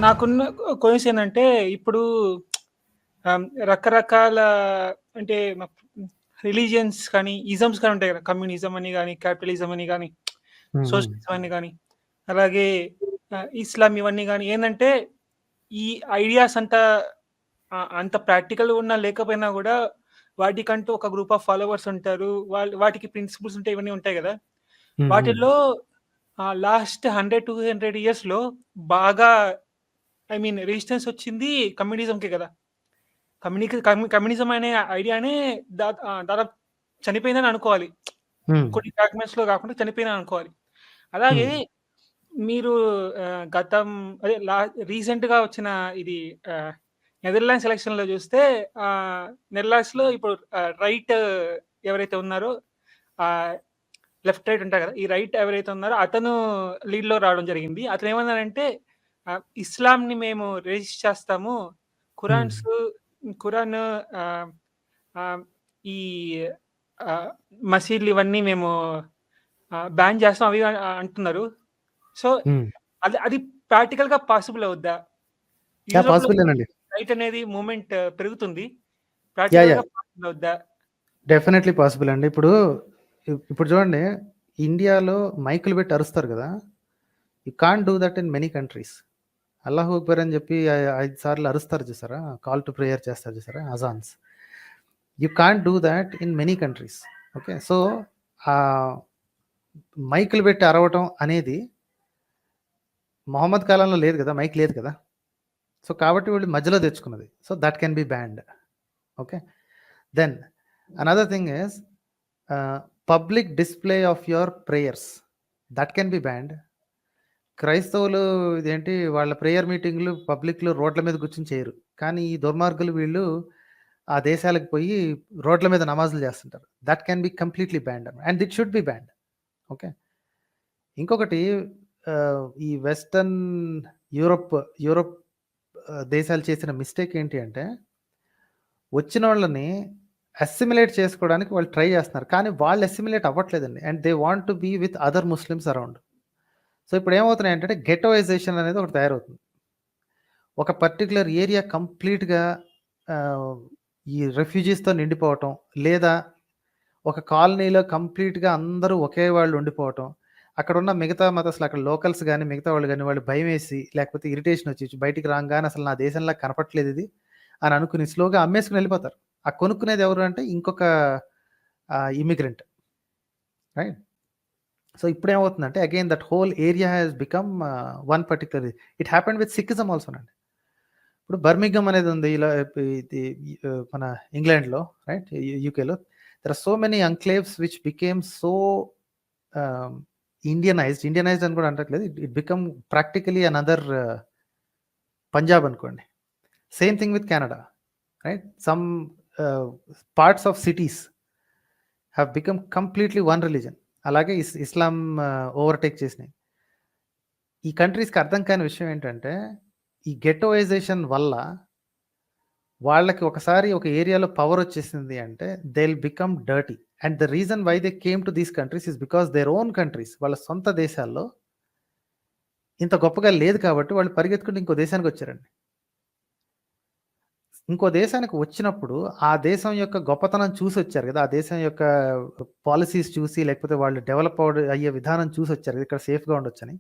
నాకున్న కొయిన్స్ ఏందంటే ఇప్పుడు రకరకాల అంటే రిలీజియన్స్ కానీ, ఇజమ్స్ కానీ ఉంటాయి కదా! కమ్యూనిజం అని గాని, క్యాపిటలిజం అని గాని, హ్మ్. హ్మ్. సోషలిజం అని గాని, అలాగే ఇస్లాం ఇవన్నీ గాని ఏందంటే, ఈ ఐడియాస్ అంతా అంత ప్రాక్టికల్‌గా ఉన్నా లేకపోయినా గూడా వాటికంటూ ఒక గ్రూప్ ఆఫ్ ఫాలోవర్స్ ఉంటారు. వాటికి ప్రిన్సిపుల్స్ ఉంటాయి. ఇవన్నీ ఉంటాయి గదా! హ్మ్. హ్మ్. వాటిల్లో లాస్ట్ 100-200 ఇయర్స్‌లో బాగా రెసిస్టెన్స్ వచ్చింది కమ్యూనిజంకే గదా! కమ్యూనిజం అనే ఐడియానే దాదాపు చనిపోయిందని అనుకోవాలి. హ్మ్. కొన్ని ఫ్రాగ్మెంట్స్‌లో గాకుండా చనిపోయిందని అనుకోవాలి. అలాగే హ్మ్. మీరు గతం అదే రీసెంట్‌గా వచ్చిన ఇది ఆహ్, నెదర్లాండ్స్ ఎలక్షన్‌లో జూస్తే నెదర్లాండ్స్‌లో ఇప్పుడు రైట్ ఎవరైతే ఉన్నారో ఆహ్, లెఫ్ట్, రైట్ ఉంటారు గదా! ఈ రైట్ ఎవరైతే ఉన్నారో అతను లీడ్‌లో రావడం జరిగింది. అతనేమన్నారంటే ఇస్లాంని మేము రెసిస్ట్ చేస్తాము. హ్మ్. ఖురాన్స్ ఖురాన్ ఆహ్, ఆహ్, ఈ ఆహ్, మసీదులు ఇవన్నీ మేము బ్యాన్ చేస్తాం అవి ఇవి అంటున్నారు. సో, హ్మ్. అది ప్రాక్టికల్‌గా పాసిబుల్ అవుద్దా? యాహ్! యూరోప్‌లో పాసిబులేనండి. రైట్ అనేది మూవ్‌మెంట్ పెరుగుతుంది. యాహ్! యాహ్! ప్రాక్టికల్‌గా పాసిబుల్ అవుద్దా? డెఫినైట్‌లీ పాసిబుల్ అండి. ఇప్పుడు చూడండి, ఇండియాలో మైకులు పెట్టి అరుస్తారు గదా! You can't do that in many countries. అల్లాహు అక్బర్ అని చెప్పి 5 సార్లు అరుస్తారు చూసారా? కాల్ టు ప్రేయర్ చేస్తారు చూసారా? అజాన్స్. You can't do that in many countries. Okay. So, ah, మైకులు పెట్టి అరవటం అనేది మొహమ్మద్ కాలంలో లేదు గదా! మైక్ లేదు కదా! సో, కాబట్టి వీళ్ళు మధ్యలో తెచ్చుకున్నది. So, that can be banned. Okay. Then another thing is ah, public display of your prayers that can be banned. క్రైస్తవులు ఇదేంటి వాళ్ళ ప్రేయర్ మీటింగ్‌లు పబ్లిక్‌లో రోడ్ల మీద కూర్చొని చేయరు. కానీ ఈ దుర్మార్గులు వీళ్ళు ఆ దేశాలకు పోయి రోడ్ల మీద నమాజులు చేస్తుంటారు. That can be completely banned and it should be banned. Okay. ఇంకొకటి ఈ వెస్టర్న్ యూరప్ యూరప్ దేశాలు చేసిన మిస్టేక్ ఏంటి అంటే, వచ్చినోళ్ళని అసిమిలేట్ చేసుకోవడానికి వాళ్ళు ట్రై చేస్తున్నారు. కానీ వాళ్ళు అసిమిలేట్ అవ్వట్లేదండి. And they want to be with other Muslims around. So, ఇప్పుడు ఏమవుతున్నాయంటే గెట్టోయిజేషన్ అనేది ఒకటి తయారవుతుంది. ఒక పర్టిక్యులర్ ఏరియా కంప్లీట్‌గా ఆహ్, ఈ రెఫ్యూజీస్‌తో నిండిపోవటం, లేదా ఒక కాలనీలో కంప్లీట్‌గా అందరూ ఒకే వాళ్ళు ఉండిపోవటం. అక్కడున్న మిగతా మతస్థులు అక్కడ లోకల్స్ గాని, మిగతా వాళ్ళు గాని వాళ్ళు భయమేసి, లేకపోతే ఇరిటేషన్ వచ్చి బయటికి రాంగానే అసలు నా దేశంలా కనపట్లేదు ఇది అని అనుకుని స్లోగా అమ్మేసుకొని వెళ్ళిపోతారు. ఆ కొనుక్కునేది ఎవరు అంటే ఇంకొక ఇమ్మిగ్రెంట్. రైట్. సో, ఇప్పుడేమవుతుందంటే again that whole area has become one particular. It happened with Sikhism ఆల్సోనండి. ఇప్పుడు బర్మింఘమ్ అనేది ఉంది. ఇలా ఇది మన ఇంగ్లాండ్‌లో, రైట్? యూకేలో there are so many enclaves which became so ah, Indianised అని కూడా అనట్లేదు. It it become practically another Punjab అనుకోండి. Same thing with Canada, right? Some ah, parts of cities have become completely one religion. అలాగే ఇస్లాం overtake చేసినాయి. ఈ కంట్రీస్‌కి అర్థం కాని విషయం ఏంటంటే, ఈ గెట్టోయిజేషన్ వల్ల వాళ్ళకి ఒకసారి ఒక ఏరియాలో పవర్ వచ్చేసింది అంటే they will become dirty. And the reason why they came to these countries is because their own countries వాళ్ళ సొంత దేశాల్లో ఇంత గొప్పగా లేదు కాబట్టి వాళ్ళు పరిగెత్తుకుంటూ ఇంకో దేశానికి వచ్చారండి. ఇంకో దేశానికి వచ్చినప్పుడు ఆ దేశం యొక్క గొప్పతనం చూసి వచ్చారు కదా! ఆ దేశం యొక్క పాలిసీస్ చూసి, లేకపోతే వాళ్ళు డెవలప్ అయ్యే విధానం చూసి వచ్చారు. ఇక్కడ సేఫ్‌గా ఉండొచ్చని.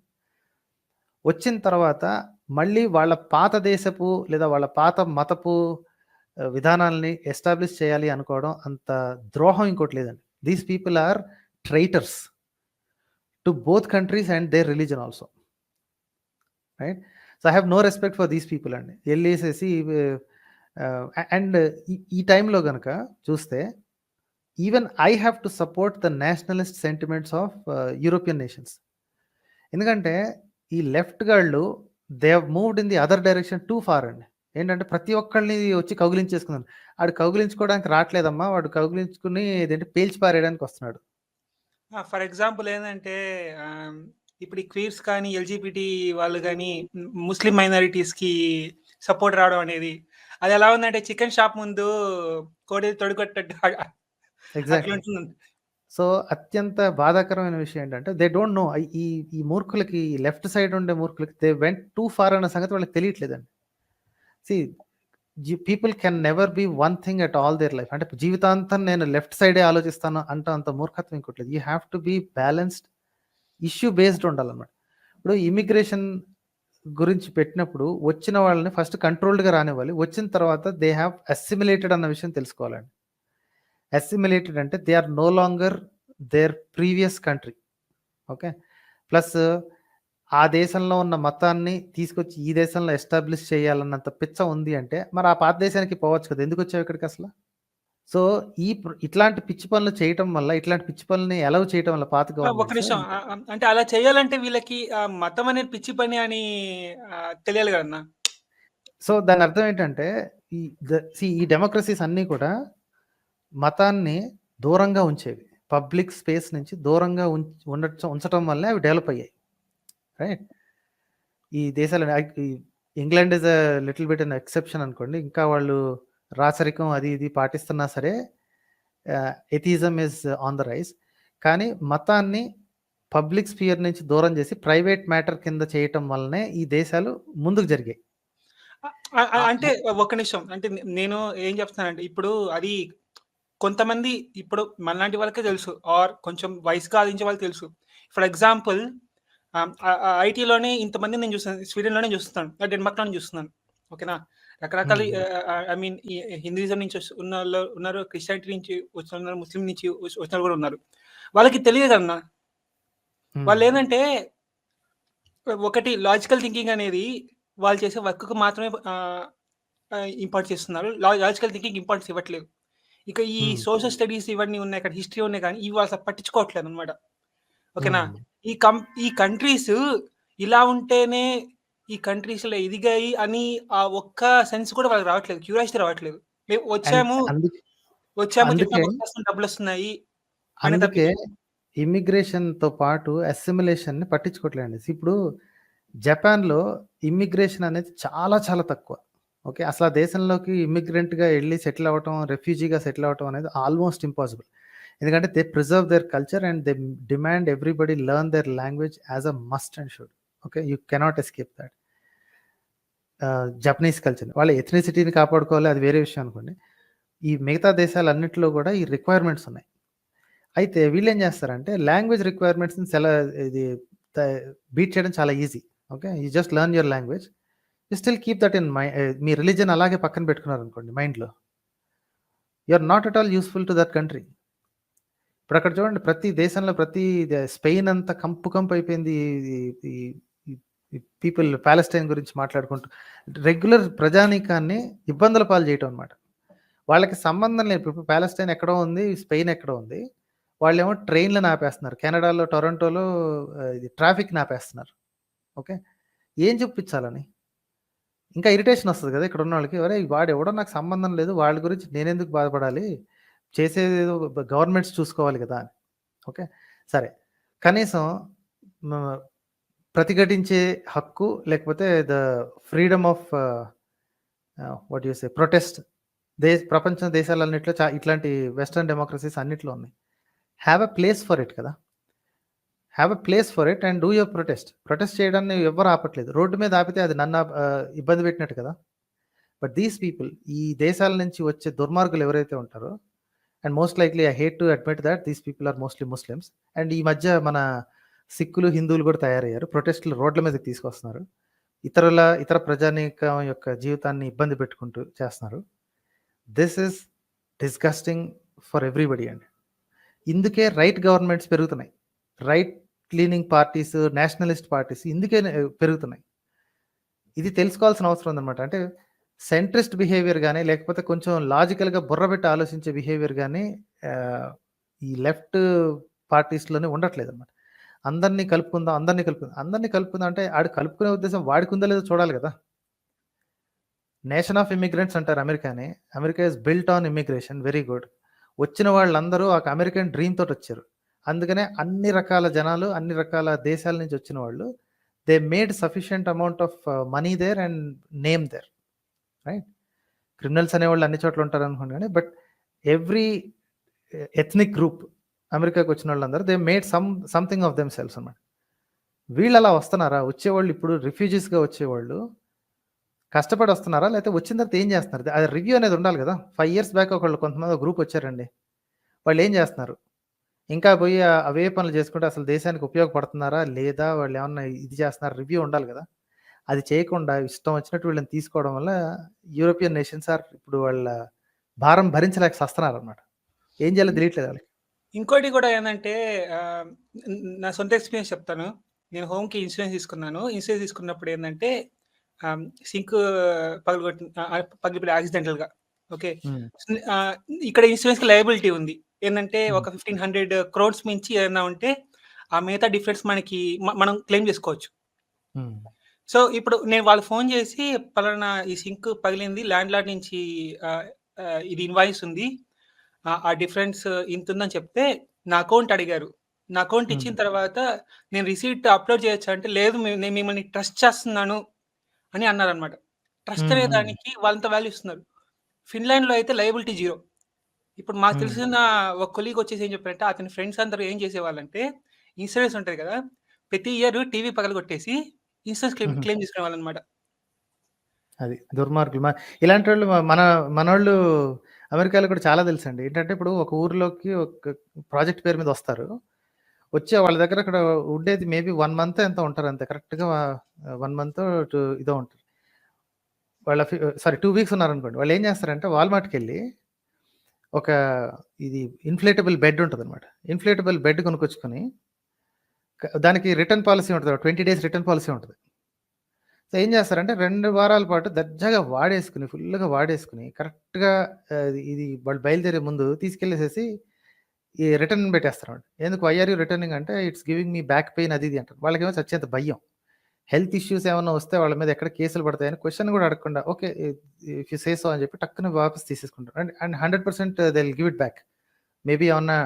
వచ్చిన తర్వాత మళ్ళీ వాళ్ళ పాత దేశపు లేదా వాళ్ళ పాత మతపు విధానాల్ని ఎస్టాబ్లిష్ చేయాలి అనుకోవడం అంత ద్రోహం ఇంకోటి లేదండి. These people are traitors to both countries and their religion also. Right. So, I have no respect for these people అండి. ఎళ్ళేసేసి అండ్ ఈ టైంలో గనక చూస్తే even I have to support the nationalist sentiments of European nations. ఎందుకంటే ఈ left గాళ్ళు they have moved in the other direction too far అండి. ఏంటంటే ప్రతి ఒక్కళ్ళని వచ్చి కౌగిలించేసుకున్నాడు. ఆడు కౌగిలించుకోవడానికి రాట్లేదమ్మా. వాడు కౌగిలించుకుని ఇదేంటి పేల్చి పారేయడానికి వస్తున్నాడు. ఫర్ ఎగ్జాంపుల్ ఏందంటే ఇప్పుడు ఈ క్వీర్స్ కానీ, ఎల్‌జీబీటీ వాళ్ళు గాని, ముస్లిం మైనారిటీస్‌కి సపోర్ట్ రావడం అనేది, అది ఎలా ఉందంటే చికెన్ షాప్ ముందు కోడి తొడగొట్టినట్టు ఎగ్జాక్ట్‌లీ. అట్లుంటుంది. సో అత్యంత బాధాకరమైన విషయం ఏంటంటే దే డోంట్ నో. ఈ ఈ మూర్ఖులకి, లెఫ్ట్ సైడ్ ఉండే మూర్ఖులకి దే వెంట్ టూ ఫార్ అన్న సంగతి వాళ్ళకి తెలియట్లేదండి. See people can never be one thing at all their life. అంటే జీవితాంతం నేను లెఫ్ట్ సైడే ఆలోచిస్తాను అంటే అంత మూర్ఖత్వం ఇంకోట్లేదు. You have to be balanced, issue based ఉండాలన్నమాట. ఇప్పుడు ఇమిగ్రేషన్ గురించి పెట్టినప్పుడు వచ్చిన వాళ్ళని ఫస్ట్ కంట్రోల్డ్గా రానివ్వాలి. వచ్చిన తర్వాత దే హ్యావ్ అసిమిలేటెడ్ అన్న విషయం తెలుసుకోవాలండి. అసిమిలేటెడ్ అంటే they are no longer their previous country. Okay. Plus ఆ దేశంలో ఉన్న మతాన్ని తీసుకొచ్చి ఈ దేశంలో ఎస్టాబ్లిష్ చేయాలన్నంత పిచ్చ ఉంది అంటే మరి ఆ పాత దేశానికి పోవచ్చు కదా, ఎందుకు వచ్చావు ఇక్కడికి అసలు? సో ఇట్లాంటి పిచ్చి పనులు చేయటం వల్ల, ఇట్లాంటి పిచ్చి పనులని అలౌ చేయటం వల్ల పాత ఒక్క గవర్నమెంట్స్ నిమిషం. అంటే అలా చేయాలంటే వీళ్ళకి మతం అనేది పిచ్చి పని అని తెలియాలి కదన్నా. సో దాని అర్థం ఏంటంటే ఈ డెమోక్రసీస్ అన్నీ కూడా మతాన్ని దూరంగా ఉంచేవి. పబ్లిక్ స్పేస్ నుంచి దూరంగా ఉంచటం వల్లే అవి డెవలప్ అయ్యాయి. రైట్. ఈ దేశాలు England is a little bit an exception అనుకోండి. ఇంకా వాళ్ళు రాచరికం అది ఇది పాటిస్తున్నా సరే atheism is on the rise. కానీ మతాన్ని పబ్లిక్ స్పియర్ నుంచి దూరం చేసి ప్రైవేట్ మ్యాటర్ కింద చేయటం వల్లనే ఈ దేశాలు ముందుకు జరిగాయి. అంటే ఒక నిమిషం. అంటే నేను ఏం చెప్తానంటే ఇప్పుడు అది కొంతమంది ఇప్పుడు మనలాంటి వాళ్ళకే తెలుసు, ఆర్ కొంచెం వయసు సాధించే వాళ్ళకి తెలుసు. ఫర్ ఎగ్జాంపుల్ ఐటీలోనే ఇంతమంది నేను చూస్తాను, స్వీడన్లోనే చూస్తున్నాను, డెన్మార్క్లోనే చూస్తున్నాను. ఓకేనా. రకరకాల ఐ మీన్ హిందూయిజం నుంచి ఉన్న వాళ్ళు ఉన్నారు, క్రిస్టియానిటీ నుంచి వచ్చిన ఉన్నారు, ముస్లిం నుంచి వచ్చిన కూడా ఉన్నారు. వాళ్ళకి తెలియదు కదన్నా. వాళ్ళు ఏంటంటే ఒకటి లాజికల్ థింకింగ్ అనేది వాళ్ళు చేసే వర్క్కు మాత్రమే ఇంపార్టెన్స్ ఇస్తున్నారు. లాజికల్ థింకింగ్ ఇంపార్టెన్స్ ఇవ్వట్లేదు. ఇక ఈ సోషల్ స్టడీస్ ఇవన్నీ ఉన్నాయి, ఇక్కడ హిస్టరీ ఉన్నాయి, కానీ ఇవి వాళ్ళు పట్టించుకోవట్లేదు అనమాట. ఓకేనా. ఈ కంట్రీస్ ఇలా ఉంటేనే ఈ కంట్రీస్లో ఎదిగాయి అని ఆ ఒక్క సెన్స్ కూడా వాళ్ళకి రావట్లేదు, క్యూరియాసిటీ రావట్లేదు. మేము వచ్చాము డబ్బులు వస్తున్నాయి. అందుకే ఇమ్మిగ్రేషన్తో పాటు అసిమిలేషన్ ని పట్టించుకోవట్లేదండి. ఇప్పుడు జపాన్లో ఇమ్మిగ్రేషన్ అనేది చాలా చాలా తక్కువ. ఓకే. అసలు ఆ దేశంలోకి ఇమ్మిగ్రెంట్గా వెళ్ళి సెటిల్ అవ్వటం, రెఫ్యూజీగా సెటిల్ అవ్వటం అనేది ఆల్మోస్ట్ ఇంపాసిబుల్. ఎందుకంటే they preserve their culture and they demand everybody learn there language as a must and should. Okay. You cannot escape that. Japanese culture వాళ్ళ ఎథ్నిసిటీని కాపాడుకోవాలి, అది వేరే విషయం అనుకోండి. ఈ మిగతా దేశాలన్నింటిలో కూడా ఈ రిక్వైర్మెంట్స్ ఉన్నాయి. అయితే వీళ్ళు ఏం చేస్తారంటే లాంగ్వేజ్ రిక్వైర్మెంట్స్ని ఇది బీట్ చేయడం చాలా easy. Okay. You just learn your language, you still keep that in మీ రిలీజన్ అలాగే పక్కన పెట్టుకున్నారు అనుకోండి మైండ్లో, you are not at all useful to that country. ఇప్పుడు అక్కడ చూడండి, ప్రతి దేశంలో స్పెయిన్ అంతా కంపు అయిపోయింది. పీపుల్ ప్యాలెస్టైన్ గురించి మాట్లాడుకుంటూ రెగ్యులర్ ప్రజానీకాన్ని ఇబ్బందుల పాలు చేయటం అనమాట. వాళ్ళకి సంబంధం లేదు. ఇప్పుడు ప్యాలెస్టైన్ ఎక్కడో ఉంది, స్పెయిన్ ఎక్కడో ఉంది, వాళ్ళేమో ట్రైన్లను ఆపేస్తున్నారు. కెనడాలో టొరంటోలో ఇది ట్రాఫిక్ని ఆపేస్తున్నారు. ఓకే. ఏం చూపించాలని? ఇంకా ఇరిటేషన్ వస్తుంది కదా ఇక్కడ ఉన్న వాళ్ళకి, ఎవరే వాడు ఎవడో నాకు సంబంధం లేదు, వాళ్ళ గురించి నేనెందుకు బాధపడాలి, చేసేది గవర్నమెంట్స్ చూసుకోవాలి కదా అని. ఓకే. సరే, కనీసం ప్రతిఘటించే హక్కు, లేకపోతే the freedom of what you say protest ప్రపంచ దేశాలన్నింటిలో ఇట్లాంటి వెస్టర్న్ డెమోక్రసీస్ అన్నిట్లో ఉన్నాయి. Have a place for it కదా. Have a place for it and do your protest చేయడాన్ని ఎవరు ఆపట్లేదు. రోడ్డు మీద ఆపితే అది నన్ను ఇబ్బంది పెట్టినట్టు కదా. బట్ దీస్ పీపుల్, ఈ దేశాల నుంచి వచ్చే దుర్మార్గులు ఎవరైతే ఉంటారో, and most likely I hate to admit that these people are mostly Muslims. అండ్ ఈ మధ్య మన సిక్కులు, హిందువులు కూడా తయారయ్యారు, ప్రొటెస్టులు రోడ్ల మీదకి తీసుకొస్తున్నారు, ఇతర ప్రజానీకం యొక్క జీవితాన్ని ఇబ్బంది పెట్టుకుంటూ చేస్తున్నారు. This is disgusting for everybody అండి. ఇందుకే రైట్ గవర్నమెంట్స్ పెరుగుతున్నాయి, right leaning parties, Nationalist parties ఇందుకే పెరుగుతున్నాయి. ఇది తెలుసుకోవాల్సిన అవసరం ఉందన్నమాట. అంటే సెంట్రిస్ట్ బిహేవియర్ కానీ, లేకపోతే కొంచెం లాజికల్గా బుర్రబెట్టి ఆలోచించే బిహేవియర్ కానీ ఈ లెఫ్ట్ పార్టీస్లోనే ఉండట్లేదు అన్నమాట. అందరినీ కలుపుకుందాం అంటే ఆడు కలుపుకునే ఉద్దేశం వాడికి ఉందో లేదో చూడాలి కదా. నేషన్ ఆఫ్ ఇమిగ్రెంట్స్ అంటారు అమెరికాని. America is built on immigration, very good. వచ్చిన వాళ్ళందరూ ఒక అమెరికన్ డ్రీమ్ తోటి వచ్చారు. అందుకనే అన్ని రకాల జనాలు, అన్ని రకాల దేశాల నుంచి వచ్చిన వాళ్ళు, they made sufficient amount of money there and name there. Right. Criminals అనేవాళ్ళు అన్ని చోట్ల ఉంటారు అనుకోండి, కానీ బట్ ఎవ్రీ ఎథ్నిక్ గ్రూప్ అమెరికాకి వచ్చిన వాళ్ళందరూ they made something of them cells అనమాట. వీళ్ళు అలా వస్తున్నారా? వచ్చేవాళ్ళు ఇప్పుడు రిఫ్యూజీస్గా వచ్చేవాళ్ళు కష్టపడి వస్తున్నారా? లేకపోతే వచ్చిన తర్వాత ఏం చేస్తున్నారు? అది రివ్యూ అనేది ఉండాలి కదా. 5 years బ్యాక్ ఒకళ్ళు కొంతమంది గ్రూప్ వచ్చారండి. వాళ్ళు ఏం చేస్తున్నారు? ఇంకా పోయి అవే పనులు చేసుకుంటే అసలు దేశానికి ఉపయోగపడుతున్నారా లేదా? వాళ్ళు ఏమన్నా ఇది చేస్తున్నారా? రివ్యూ ఉండాలి కదా. అది చేయకుండా ఇష్టం వచ్చినట్టు వీళ్ళని తీసుకోవడం వల్ల యూరోపియన్ నేషన్స్ ఇప్పుడు వాళ్ళ భారం భరించలేక సస్తున్నారనమాట. ఏం చేయాలో తెలియట్లేదు వాళ్ళకి. ఇంకోటి కూడా ఏందంటే నా సొంత ఎక్స్‌పీరియన్స్ చెప్తాను. నేను హోమ్‌కి ఇన్సూరెన్స్ తీసుకున్నాను. ఇన్సూరెన్స్ తీసుకున్నప్పుడు ఏందంటే సింక్ పగిలిపోయింది యాక్సిడెంటల్‌గా. ఓకే. హ్మ్. ఆహ్, ఇక్కడ ఇన్సూరెన్స్‌కి లయబిలిటీ ఉంది. ఏందంటే హ్మ్. ఒక 1500 క్రోర్స్ మించి ఏదైనా ఉంటే ఆ మిగతా డిఫరెన్స్ మనకి మనం క్లెయిమ్ చేసుకోవచ్చు. హ్మ్. సో, ఇప్పుడు నేను వాళ్ళు ఫోన్ చేసి పలానా ఈ సింక్ పగిలింది ల్యాండ్ లార్డ్ నుంచి ఆహ్, ఆహ్, ఇది ఇన్వాయిస్ ఉంది. ఆ డిఫరెన్స్ ఇంతుందని చెప్తే నా అకౌంట్ అడిగారు. నా అకౌంట్ హ్మ్. ఇచ్చిన తర్వాత నేను రిసీట్ అప్‌లోడ్ చేయొచ్చా అంటే, లేదు నేను మిమ్మల్ని ట్రస్ట్ చేస్తున్నాను అని అన్నారనమాట. ట్రస్ట్ హ్మ్. అనే హ్మ్. దానికి వాళ్ళంత వాల్యూ ఇస్తున్నారు. ఫిన్లాండ్‌లో అయితే లయబిలిటీ 0. ఇప్పుడు మాకు హ్మ్. తెలిసిన ఒక కొలీగ్ వచ్చేసి ఏం చెప్పారంటే, అతని ఫ్రెండ్స్ అందరూ ఏం చేసేవాళ్ళంటే, ఇన్సూరెన్స్ ఉంటది కదా. ప్రతి ఇయర్ టీవీ పగలగొట్టేసి ఇన్సూరెన్స్ హుహు. క్లెయిమ్ చేసుకునేవాళ్ళనమాట. అది దుర్మార్గులు. ఇలాంటోళ్ళు మనోళ్ళు అమెరికాలో కూడా చాలా తెలుసండి. ఏంటంటే ఇప్పుడు ఒక ఊర్లోకి ఒక ప్రాజెక్ట్ పేరు మీద వస్తారు. వచ్చి వాళ్ళ దగ్గర అక్కడ ఉండేది మేబీ 1 మంత్ ఎంతో ఉంటారు అంతే. కరెక్ట్‌గా 1 మంతో ఇదో ఉంటారు. వాళ్ళ 2 వీక్స్ ఉన్నారనుకోండి. వాళ్ళేం చేస్తారంటే వాల్‌మార్ట్‌కెళ్ళి ఒక ఇది ఇన్‌ఫ్లేటబుల్ బెడ్ ఉంటదనమాట. ఇన్‌ఫ్లేటబుల్ బెడ్ కొనుక్కొచ్చుకొని దానికి రిటర్న్ పాలిసీ ఉంటది. 20 డేస్ రిటర్న్ పాలిసీ ఉంటది. సో, ఏం చేస్తారంటే 2 వారాల పాటు దర్జాగా వాడేసుకొని, ఫుల్‌గా వాడేసుకొని కరెక్ట్‌గా ఇది వాళ్ళు బయలుదేరే ముందు తీసుకెళ్ళేసేసి ఈ రిటర్న్ పెట్టేస్తారన్నమాట. ఎందుకు వై ఆర్ యూ రిటర్నింగ్ అంటే it's giving me back pain అది ఇది అంటారు. వాళ్ళకేమో చచ్చేంత భయం. హెల్త్ ఇష్యూస్ ఏమన్నా వస్తే వాళ్ళ మీద ఎక్కడ కేసులు పడతాయని క్వెషన్ కూడా అడగకుండా okay if you say so అని చెప్పి టక్కున వాపస్ తీసేసుకుంటారు. And 100% they will give it back. Maybe ఏమన్నా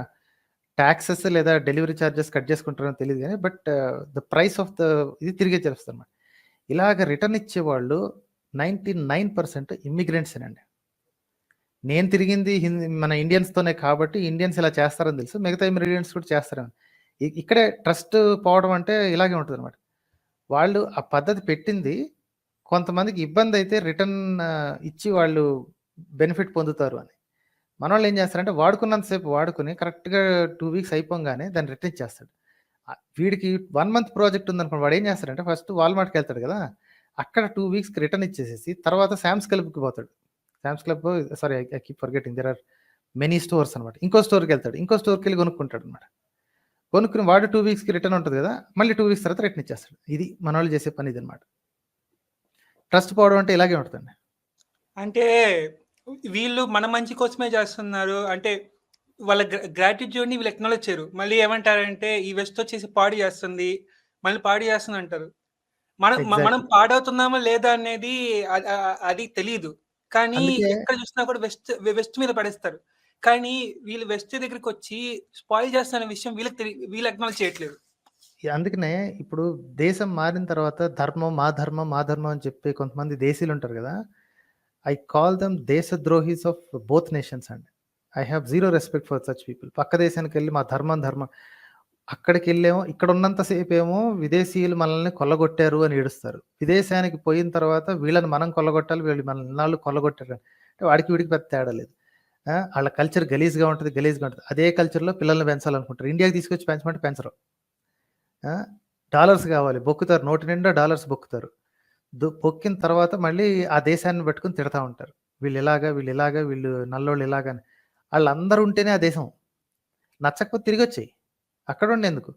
టాక్సెస్ లేదా డెలివరీ చార్జెస్ కట్ చేసుకుంటారో తెలీదు గానీ but the price of the ఇది తిరిగే చేస్తారన్నమాట. ఇలాగ రిటర్న్ ఇచ్చేవాళ్ళు 99% ఇమ్మిగ్రెంట్సేనండి. నేను తిరిగింది మన ఇండియన్స్‌తోనే కాబట్టి ఇండియన్స్ ఇలా చేస్తారని తెలుసు. మిగతా ఇమ్మిగ్రెంట్స్ కూడా చేస్తారని. ఇక్కడే ట్రస్ట్ పోవడం అంటే ఇలాగే ఉంటదనమాట. వాళ్ళు ఆ పద్ధతి పెట్టింది కొంతమందికి ఇబ్బందైతే రిటర్న్ ఇచ్చి వాళ్ళు బెనిఫిట్ పొందుతారు అని. మనోళ్ళు ఏం చేస్తారంటే వాడుకున్నంత సేపు వాడుకొని కరెక్ట్‌గా 2 వీక్స్ అయిపోంగానే దాన్ని రిటర్న్ ఇచ్చేస్తాడు. వీడికి 1 మంత్ ప్రాజెక్ట్ ఉందనుకోండి. వాడేం చేస్తాడంటే ఫస్ట్ వాల్‌మార్ట్‌కెళ్తాడు గదా. అక్కడ 2 వీక్స్‌కి రిటర్న్ ఇచ్చేసేసి తర్వాత సామ్స్ క్లబ్‌కి పోతాడు. Sam's Club sorry I keep forgetting there are many stores అనమాట. ఇంకో స్టోర్‌కెళ్తాడు. ఇంకో స్టోర్‌కెళ్ళి కొనుక్కుంటాడనమాట. కొనుక్కుని వాడు 2 వీక్స్‌కి రిటర్న్ ఉంటది గదా. మళ్ళీ 2 వీక్స్ తర్వాత రిటర్న్ ఇచ్చేస్తాడు. ఇది మనోళ్ళు చేసే పని ఇదనమాట. ట్రస్ట్ పోవడం అంటే ఇలాగే ఉంటదండి. అంటే వీళ్ళు మన మంచి కోసమే చేస్తున్నారు. అంటే వాళ్ళ గ్రాటిట్యూడ్‌ని వీళ్ళు అక్నాలెడ్జ్ చేయరు. మళ్ళీ ఏమంటారంటే ఈ వెస్ట్ వచ్చేసి పాడు చేస్తుంది. మళ్ళీ పాడు చేస్తుంది అంటారు. మనం ఎగ్జాక్ట్‌లీ. పాడవుతున్నామా లేదా అనేది అది తెలీదు. కానీ అందుకే ఎక్కడ చూసినా కూడా వెస్ట్ మీద పడేస్తారు. కానీ వీళ్ళు వెస్ట్ దగ్గరికొచ్చి స్పాయిల్ చేస్తున్న విషయం వీళ్ళు అక్నాలెడ్జ్ చేయట్లేదు. అందుకనే ఇప్పుడు దేశం మారిన తర్వాత ధర్మం, మా ధర్మం, మా ధర్మం అని చెప్పి కొంతమంది దేశీయులుంటారు గదా. ఐ కాల్ దెమ్ దేశద్రోహీస్ ఆఫ్ బోత్ నేషన్స్ అండి. I have zero respect for such people. పక్క దేశానికెళ్ళి మా ధర్మం, ధర్మం అక్కడికెళ్ళేమో ఇక్కడున్నంత సేపేమో విదేశీయులు మనల్ని కొల్లగొట్టారు అని ఏడుస్తారు. విదేశానికి పోయిన తర్వాత వీళ్ళని మనం కొల్లగొట్టాలి, వీళ్ళు మనల్ని ఇన్నాళ్ళు కొల్లగొట్టారు. అంటే వాడికి వీడికి పెద్ద తేడా లేదు. ఆళ్ళ కల్చర్ గలీజ్‌గా ఉంటది, గలీజ్‌గా ఉంటది. అదే కల్చర్‌లో పిల్లల్ని పెంచాలనుకుంటారు. ఇండియాకి తీసుకొచ్చి పెంచమంటే పెంచరు. ఆ! డాలర్స్ గావాలి. బొక్కుతారు. నోటి నిండా డాలర్స్ బొక్కుతారు. బొక్కిన తర్వాత మళ్ళీ ఆ దేశాన్ని పట్టుకొని తిడతా ఉంటారు. వీళ్ళిలాగా, వీళ్ళు నల్లోళ్ళు ఇలాగని. ఆళ్ళందరూ ఉంటేనే ఆ దేశం. నచ్చకపోతే తిరిగొచ్చేయి. అక్కడుండెందుకు?